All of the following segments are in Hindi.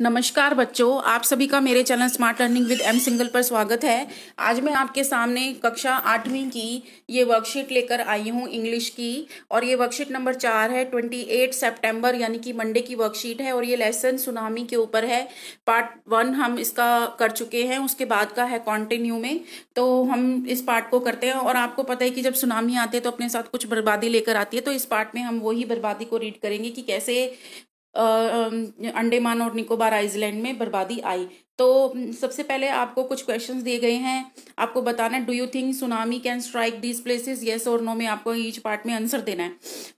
नमस्कार बच्चों, आप सभी का मेरे channel smart learning with am single पर स्वागत है। आज मैं आपके सामने कक्षा 8वीं की ये वर्कशीट लेकर आई हूँ इंग्लिश की। और ये वर्कशीट नंबर 4 है। 28 सितंबर यानी कि मंडे की वर्कशीट है और ये लेसन सुनामी के ऊपर है। पार्ट 1 हम इसका कर चुके हैं, उसके बाद का है कंटिन्यू में। तो हम इस पार्ट को करते हैं। और आपको पता है कि जब सुनामी आती है तो अपने साथ कुछ बर्बादी लेकर आती है। तो इस पार्ट में हम वही बर्बादी को रीड करेंगे कि कैसे अंडमान और निकोबार आइलैंड में बर्बादी आई। तो सबसे पहले आपको कुछ क्वेश्चंस दिए गए हैं, आपको बताना है do you think tsunami can strike these places, yes और नो में आपको ईच पार्ट में आंसर देना है।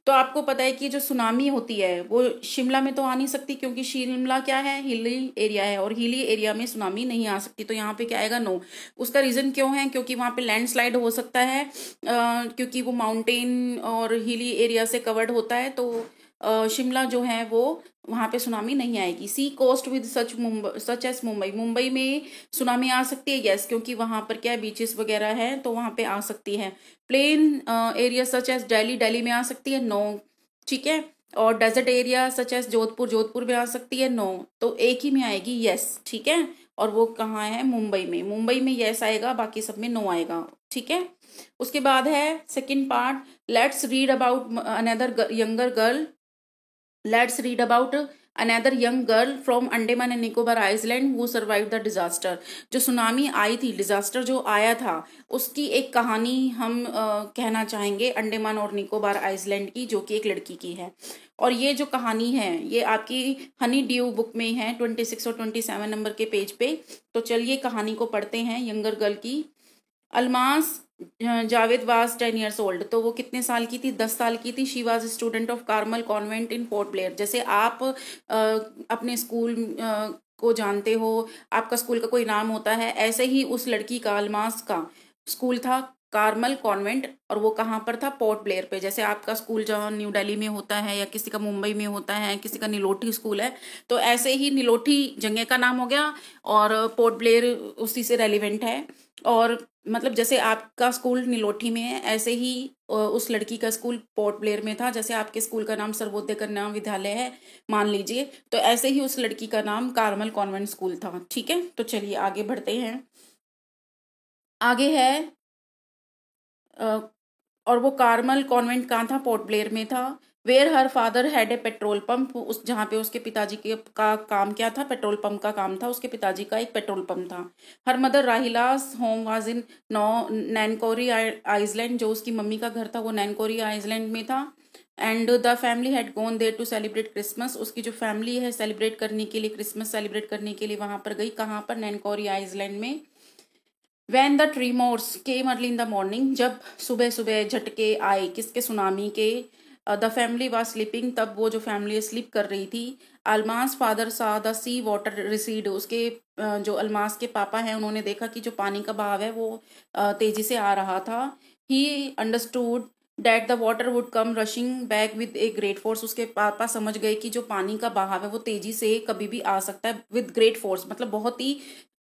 तो आपको पता है कि जो सुनामी होती है वो शिमला में तो आ नहीं सकती, क्योंकि शिमला क्या है, हिली एरिया है और हिली एरिया में सुनामी नहीं आ सकती। तो यहाँ पे क्या आएगा, नो। उसका रीजन क्यों है, क्योंकि वहां पे लैंडस्लाइड हो सकता है, क्योंकि वो माउंटेन और हिली एरिया से कवर्ड होता है। तो शिमला जो है वो वहां पे सुनामी नहीं आएगी। Sea coast with such as Mumbai, Mumbai में सुनामी आ सकती है, यस, क्योंकि वहां पर क्या बीचेस वगैरह है तो वहां पे आ सकती है। Plain area such as Delhi, Delhi में आ सकती है, नो। ठीक है। और desert area such as Jodhpur, Jodhpur में आ सकती है, नो। तो एक ही में आएगी यस, ठीक है। और वो कहाँ है, मुंबई में, मुंबई में यस आएगा, बाकी सब में नो आएगा। ठीक है। उसके बाद है second part, let's read about another younger girl. Let's read about another young girl from Andaman and Nicobar Island who survived the disaster। जो सुनामी आई थी, डिजास्टर जो आया था, उसकी एक कहानी हम कहना चाहेंगे अंडमान और निकोबार आइलैंड की, जो कि एक लड़की की है। और ये जो कहानी है ये आपकी हनी ड्यू बुक में है, 26 और 27 नंबर के पेज पे। तो चलिए कहानी को पढ़ते हैं यंगर गर्ल की। Almas Javed was 10 years old. तो वो कितने साल की थी, 10 साल की थी। She was student of Carmel convent in port Blair. जैसे आप अपने स्कूल को जानते हो, आपका स्कूल का कोई नाम होता है, ऐसे ही उस लड़की का, अलमास का स्कूल था कार्मल कॉन्वेंट, और वो कहाँ पर था, पोर्ट ब्लेयर पे। जैसे आपका स्कूल जहाँ न्यू दिल्ली में होता है या किसी का मुंबई में होता है, किसी का निलोठी स्कूल है, तो ऐसे ही निलोठी जगह का नाम हो गया और पोर्ट ब्लेयर उसी से रेलिवेंट है। और मतलब जैसे आपका स्कूल निलोठी में है, ऐसे ही उस लड़की का स्कूल पोर्ट ब्लेयर में था। जैसे आपके स्कूल का नाम सर्वोदय कन्या विद्यालय है मान लीजिए, तो ऐसे ही उस लड़की का नाम कार्मल कॉन्वेंट स्कूल था। ठीक है। तो चलिए आगे बढ़ते हैं। आगे है और वो कार्मल कॉन्वेंट कहाँ था, पोर्ट ब्लेयर में था। Where her father had a petrol pump, उस जहाँ पे उसके पिताजी के का काम क्या था, पेट्रोल पंप का काम था, उसके पिताजी का एक पेट्रोल पंप था। Her mother Rahila's home was in Nancowry island, जो उसकी मम्मी का घर था वो नैनकोरी आइलैंड में था। And the family had gone there to celebrate Christmas, उसकी जो फैमिली है सेलिब्रेट करने के लिए, क्रिसमस सेलिब्रेट करने के लिए वहां पर गई। कहाँ पर, नैनकोरी आइलैंड में। When the tremors came early in the morning, जब सुबह सुबह झटके आए, किसके, सुनामी के। द फैमिली वाज स्लीपिंग, तब वो जो फैमिली स्लीप कर रही थी। अलमास फादर सा द सी वाटर रिसीड, उसके जो अलमास के पापा हैं उन्होंने देखा कि जो पानी का बहाव है वो तेजी से आ रहा था। He understood that the water would come rushing back with a great force, उसके पापा समझ गए कि जो पानी का बहाव है वो तेजी से कभी भी आ सकता है, विद ग्रेट फोर्स मतलब बहुत ही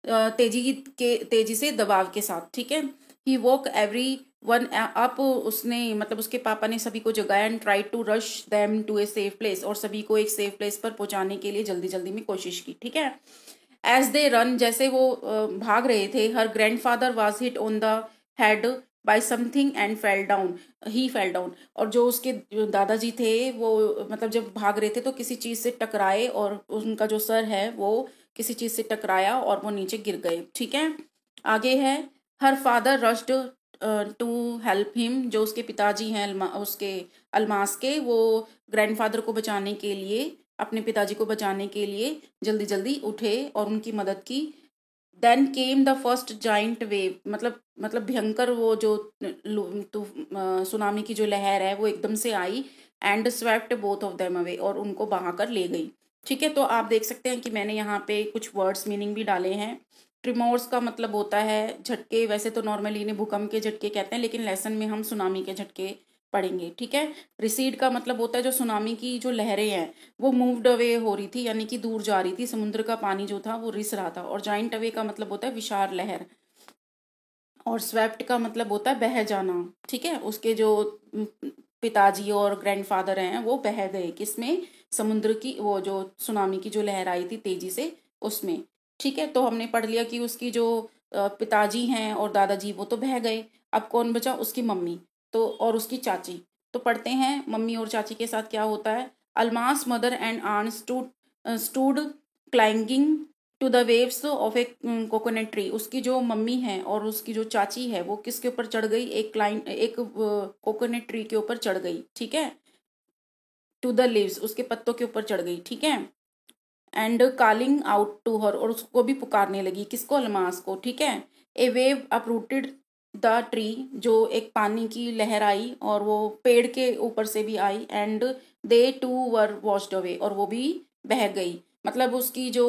तेजी से दबाव के साथ। ठीक है। He woke every one up, उसने मतलब उसके पापा ने सभी को जगाया। And try to rush them to a safe place, और सभी को एक सेफ प्लेस पर पहुंचाने के लिए जल्दी जल्दी में कोशिश की। ठीक है। एज दे रन, जैसे वो भाग रहे थे, her grandfather was hit on the head by something and fell down, he fell down. और जो उसके दादाजी थे वो मतलब जब भाग रहे थे तो किसी चीज से टकराए और उनका जो सर है वो किसी चीज से टकराया और वो नीचे गिर गए। ठीक है। आगे है her father rushed to help him, जो उसके पिताजी हैं उसके अलमास के, वो ग्रैंडफादर को बचाने के लिए, अपने पिताजी को बचाने के लिए जल्दी जल्दी उठे और उनकी मदद की। Then came the first giant wave, मतलब भयंकर वो जो सुनामी की जो लहर है वो एकदम से आई। And swept both of them away, और उनको बहाकर ले गई। ठीक है। तो आप देख सकते हैं कि मैंने यहाँ पे कुछ वर्ड्स मीनिंग भी डाले हैं। ट्रिमोर्स का मतलब होता है झटके, वैसे तो नॉर्मली इन्हें भूकंप के झटके कहते हैं, लेकिन लेसन में हम सुनामी के झटके पढ़ेंगे। ठीक है। रिसीड का मतलब होता है जो सुनामी की जो लहरें हैं वो मूव्ड अवे हो रही थी, यानी कि दूर जा रही थी, समुद्र का पानी जो था वो रिस रहा था। और जाइंट अवे का मतलब होता है विशाल लहर। और स्वेप्ट का मतलब होता है बह जाना। ठीक है। उसके जो पिताजी और ग्रैंडफादर हैं वो बह गए किसमें, समुद्र की वो जो सुनामी की जो लहर आई थी तेजी से उसमें। ठीक है, तो हमने पढ़ लिया कि उसकी जो पिताजी हैं और दादाजी वो तो बह गए। अब कौन बचा, उसकी मम्मी तो और उसकी चाची। तो पढ़ते हैं मम्मी और चाची के साथ क्या होता है। Almas mother and aunt stood clinging to the waves of a coconut tree. उसकी जो मम्मी है और उसकी जो चाची है वो किसके ऊपर चढ़ गई, एक कोकोनट ट्री के ऊपर चढ़ गई। ठीक है, टू द लीव्स, उसके पत्तों के ऊपर चढ़ गई। ठीक है, and calling out to her, और उसको भी पुकारने लगी, किसको, अलमास को। ठीक है, ए वेव अपरूटेड द ट्री, जो एक पानी की लहर आई और वो पेड़ के ऊपर से भी आई, and they too were washed away, और वो भी बह गई। मतलब उसकी जो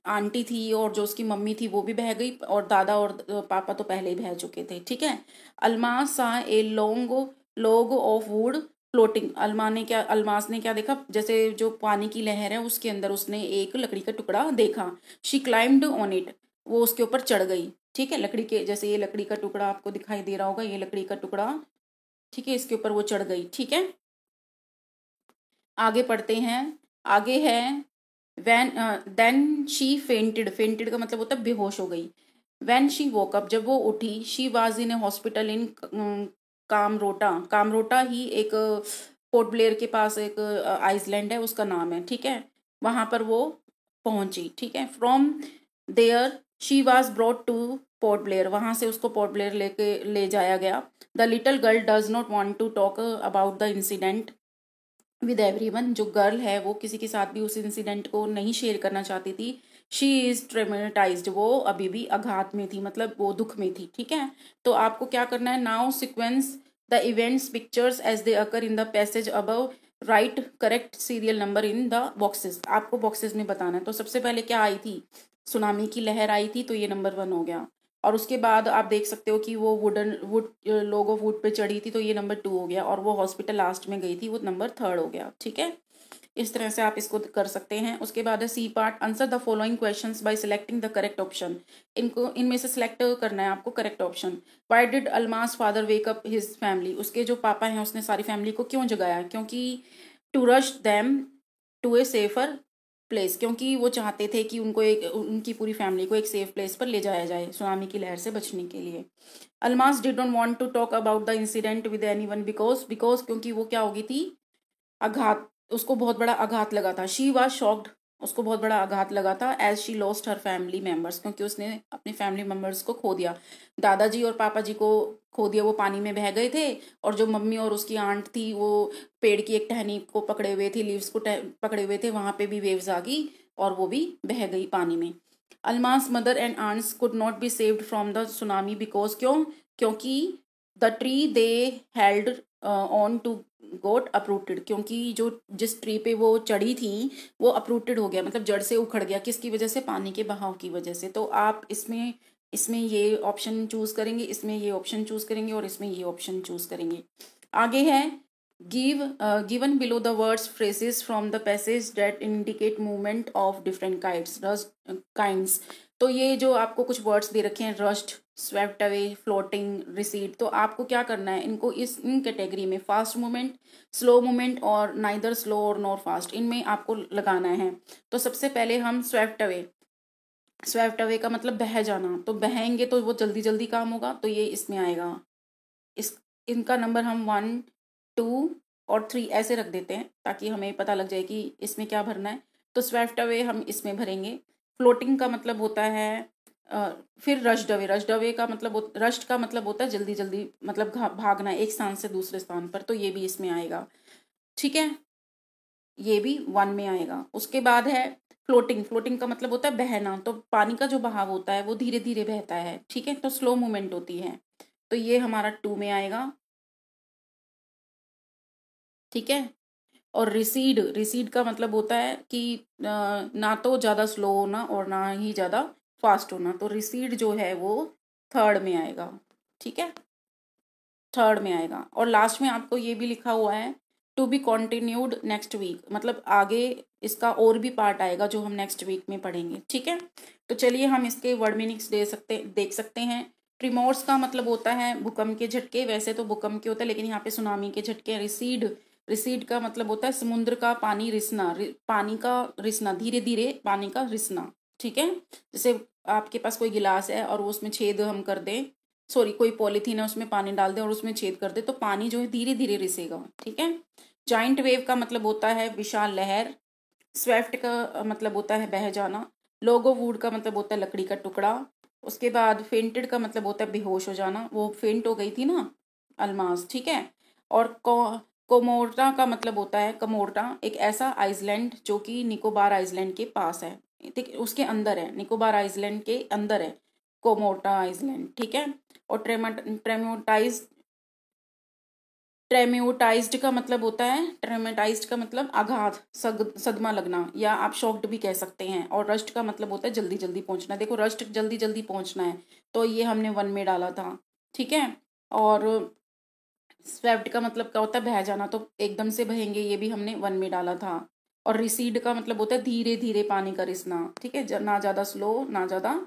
आंटी थी और जो उसकी मम्मी थी वो भी बह गई, और दादा और पापा तो पहले ही बह चुके थे। ठीक है, अलमास सा a long log of would floating. Almas ने क्या देखा, जैसे जो पानी की लहर है उसके अंदर उसने एक लकड़ी का टुकड़ा देखा। शी क्लाइम्ड ऑन इट, वो उसके ऊपर चढ़ गई। ठीक है, लकड़ी के जैसे ये लकड़ी का टुकड़ा आपको दिखाई दे रहा होगा, ये लकड़ी का टुकड़ा। ठीक है, इसके ऊपर वो चढ़ गई। ठीक है, आगे पढ़ते हैं। आगे है when then she fainted, fainted का मतलब होता है बेहोश हो गई। वैन शी वोक अप, जब वो उठी, she was in a hospital in Kamorta. Kamorta ही एक पोर्ट ब्लेयर के पास एक आइसलैंड है, उसका नाम है। ठीक है, वहां पर वो पहुंची। ठीक है, from there she was brought to Port Blair, वहां से उसको पोर्ट ब्लेयर ले जाया गया। The little girl does not want to talk about the incident with everyone, जो गर्ल है वो किसी के साथ भी उस इंसिडेंट को नहीं शेयर करना चाहती थी। शी इज ट्रेमेटाइज्ड, वो अभी भी आघात में थी, मतलब वो दुख में थी। ठीक है, तो आपको क्या करना है, now sequence the events pictures as they occur in the passage above, write correct serial number in the boxes. आपको बॉक्सेस में बताना है। तो सबसे पहले क्या आई थी, सुनामी की लहर आई थी, तो ये नंबर 1 हो गया। और उसके बाद आप देख सकते हो कि वो वुड लोग ऑफ वुड पे चढ़ी थी, तो ये नंबर 2 हो गया। और वो हॉस्पिटल लास्ट में गई थी, वो नंबर 3 हो गया। ठीक है, इस तरह से आप इसको कर सकते हैं। उसके बाद है C part, answer the following questions by selecting the correct option. इनमें से सिलेक्ट करना है आपको correct option. Why did Almas father wake up his family, उसके जो पापा हैं उसने सारी फैमिली को क्यों जगाया, क्योंकि to rush them to a safer place, क्योंकि वो चाहते थे कि उनकी पूरी फैमिली को एक सेफ प्लेस पर ले जाया जाए सुनामी की लहर से बचने के लिए। Almas did not want to talk about the incident with anyone because क्योंकि वो क्या हो गई थी, आघात, उसको बहुत बड़ा आघात लगा था। शी वाज शॉक्ड, उसको बहुत बड़ा आघात लगा था। As she lost her family members, क्योंकि उसने अपने फैमिली मेम्बर्स को खो दिया। दादाजी और पापा जी को खो दिया, वो पानी में बह गए थे। और जो मम्मी और उसकी आंट थी वो पेड़ की एक टहनी को पकड़े हुए थे, लीव्स को पकड़े हुए थे, वहां पे भी वेव्स आ गई और वो भी बह गई पानी में। Almas mother and aunts could not be saved from the tsunami because, क्योंकि the tree they held on to got uprooted, क्योंकि जो जिस ट्री पे वो चढ़ी थी वो अप्रूटेड हो गया, मतलब जड़ से उखड़ गया। किसकी वजह से, पानी के बहाव की वजह से। तो आप इसमें इसमें ये ऑप्शन चूज करेंगे, इसमें ये ऑप्शन चूज करेंगे और इसमें ये ऑप्शन चूज करेंगे। आगे है given below the words phrases from the passage that indicate movement of different kinds. तो ये जो आपको कुछ वर्ड्स दे रखे हैं, rust, swept away, floating, recede, तो आपको क्या करना है, इनको इन कैटेगरी में फास्ट मूवमेंट, स्लो मूवमेंट और नाइदर स्लो और नॉर फास्ट, इनमें आपको लगाना है। तो सबसे पहले हम स्वेप्ट अवे का मतलब बह जाना, तो बहेंगे तो वो जल्दी जल्दी काम होगा, तो ये इसमें आएगा। इनका नंबर हम 1, 2 और 3 ऐसे रख देते हैं ताकि हमें पता लग जाए कि इसमें क्या भरना है। तो स्वेप्ट अवे हम इसमें भरेंगे। फ्लोटिंग का मतलब होता है फिर रश्ड अवे का मतलब, रश्ड का मतलब होता है जल्दी जल्दी, मतलब भागना एक स्थान से दूसरे स्थान पर, तो ये भी इसमें आएगा। ठीक है, ये भी 1 में आएगा। उसके बाद है फ्लोटिंग का मतलब होता है बहना, तो पानी का जो बहाव होता है वो धीरे धीरे बहता है। ठीक है, तो स्लो मूवमेंट होती है, तो ये हमारा 2 में आएगा। ठीक है, और रिसीड का मतलब होता है कि ना तो ज़्यादा स्लो होना और ना ही ज़्यादा फास्ट होना, तो रिसीड जो है वो 3rd में आएगा। ठीक है, 3rd में आएगा। और लास्ट में आपको ये भी लिखा हुआ है to be continued next week, मतलब आगे इसका और भी पार्ट आएगा जो हम नेक्स्ट वीक में पढ़ेंगे। ठीक है, तो चलिए हम इसके वर्ड मीनिंग्स देख सकते हैं। ट्रिमोर्स का मतलब होता है भूकंप के झटके, वैसे तो भूकंप के होता है लेकिन यहाँ पे सुनामी के झटके। रिसीड, रिसीड का मतलब होता है समुद्र का पानी रिसना, पानी का रिसना, धीरे धीरे पानी का रिसना। ठीक है, जैसे आपके पास कोई गिलास है और उसमें छेद हम कर दें, सॉरी कोई पॉलीथीन है उसमें पानी डाल दें और उसमें छेद कर दे तो पानी जो है धीरे धीरे रिसेगा। ठीक है। जाइंट वेव का मतलब होता है विशाल लहर। स्वेफ्ट का मतलब होता है बह जाना। लोगो वुड का मतलब होता है लकड़ी का टुकड़ा। उसके बाद फेंटेड का मतलब होता है बेहोश हो जाना, वो फेंट हो गई थी ना अलमास। ठीक है। और कोमोर्टा का मतलब होता है, कमोर्टा एक ऐसा आइसलैंड जो कि निकोबार आइसलैंड के पास है, ठीक उसके अंदर है, निकोबार आइसलैंड के अंदर है कोमोर्टा आइसलैंड। ठीक है। और ट्रेमोटाइज, ट्रेम्यूटाइज्ड का मतलब होता है, ट्रेमेटाइज्ड का मतलब आघात, सदमा लगना, या आप शॉक्ड भी कह सकते हैं। और रस्ट का मतलब होता है जल्दी जल्दी पहुंचना। देखो रस्ट जल्दी जल्दी पहुंचना है तो ये हमने वन में डाला था। ठीक है। और स्वेप्ट का मतलब क्या होता है बह जाना, तो एकदम से बहेंगे, ये भी हमने वन में डाला था। और रिसीड का मतलब होता है धीरे धीरे पानी का रिसना। ठीक है, ना ज़्यादा स्लो ना ज़्यादा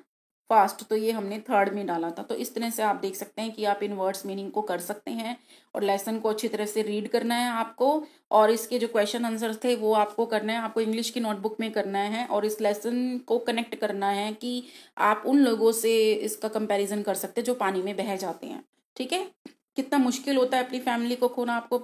फास्ट, तो ये हमने थर्ड में डाला था। तो इस तरह से आप देख सकते हैं कि आप इन वर्ड्स मीनिंग को कर सकते हैं। और लेसन को अच्छी तरह से रीड करना है आपको, और इसके जो क्वेश्चन आंसर थे वो आपको करना है, आपको इंग्लिश की नोटबुक में करना है, और इस लेसन को कनेक्ट करना है कि आप उन लोगों से इसका कंपैरिजन कर सकते हैं जो पानी में बह जाते हैं। ठीक है। कितना मुश्किल होता है अपनी फैमिली को खोना आपको